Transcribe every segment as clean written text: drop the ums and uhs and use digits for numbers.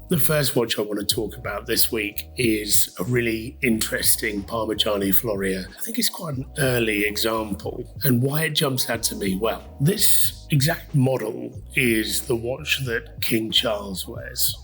The first watch I want to talk about this week is a really interesting Parmigiani Florio. I think it's quite an early example, and why it jumps out to me. Well, this exact model is the watch that King Charles wears.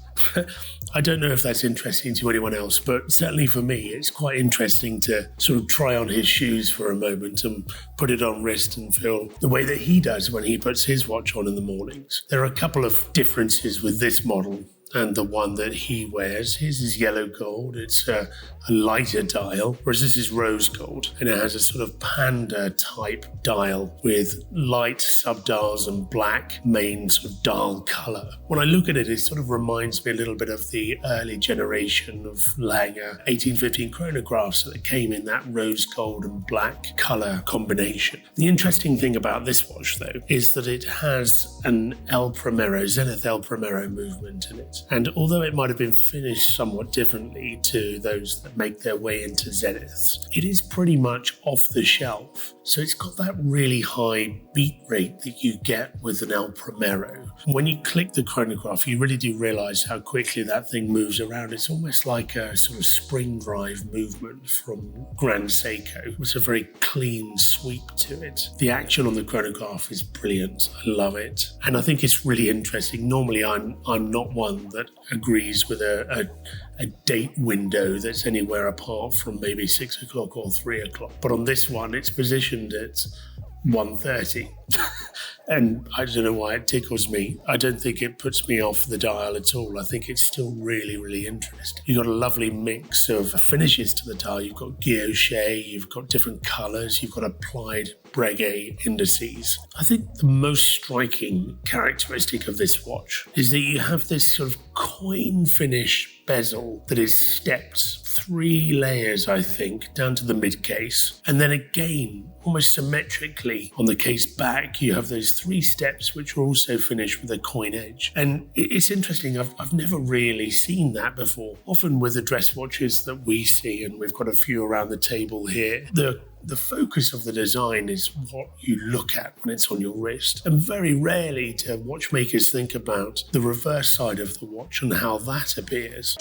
I don't know if that's interesting to anyone else, but certainly for me, it's quite interesting to sort of try on his shoes for a moment and put it on wrist and feel the way that he does when he puts his watch on in the mornings. There are a couple of differences with this model and the one that he wears. His is yellow gold. It's a lighter dial, whereas this is rose gold, and it has a sort of panda type dial with light subdials and black main sort of dial color. When I look at it, it sort of reminds me a little bit of the early generation of Lange 1815 chronographs that came in that rose gold and black color combination. The interesting thing about this watch, though, is that it has an El Primero, Zenith El Primero movement in it. And although it might have been finished somewhat differently to those that make their way into Zeniths, it is pretty much off the shelf. So it's got that really high beat rate that you get with an El Primero. When you click the chronograph, you really do realize how quickly that thing moves around. It's almost like a sort of spring drive movement from Grand Seiko. It's a very clean sweep to it. The action on the chronograph is brilliant. I love it. And I think it's really interesting. Normally, I'm not one that agrees with a date window that's anywhere apart from maybe 6 o'clock or 3 o'clock. But on this one, it's positioned at 1:30. And I don't know why it tickles me. I don't think it puts me off the dial at all. I think it's still really, really interesting. You've got a lovely mix of finishes to the dial. You've got guilloche, you've got different colours, you've got applied Breguet indices. I think the most striking characteristic of this watch is that you have this sort of coin finish bezel that is stepped 3 layers, I think, down to the mid case. And then again, almost symmetrically on the case back, you have those 3 steps which are also finished with a coin edge. And it's interesting, I've never really seen that before. Often with the dress watches that we see, and we've got a few around the table here, the focus of the design is what you look at when it's on your wrist. And very rarely do watchmakers think about the reverse side of the watch and how that appears.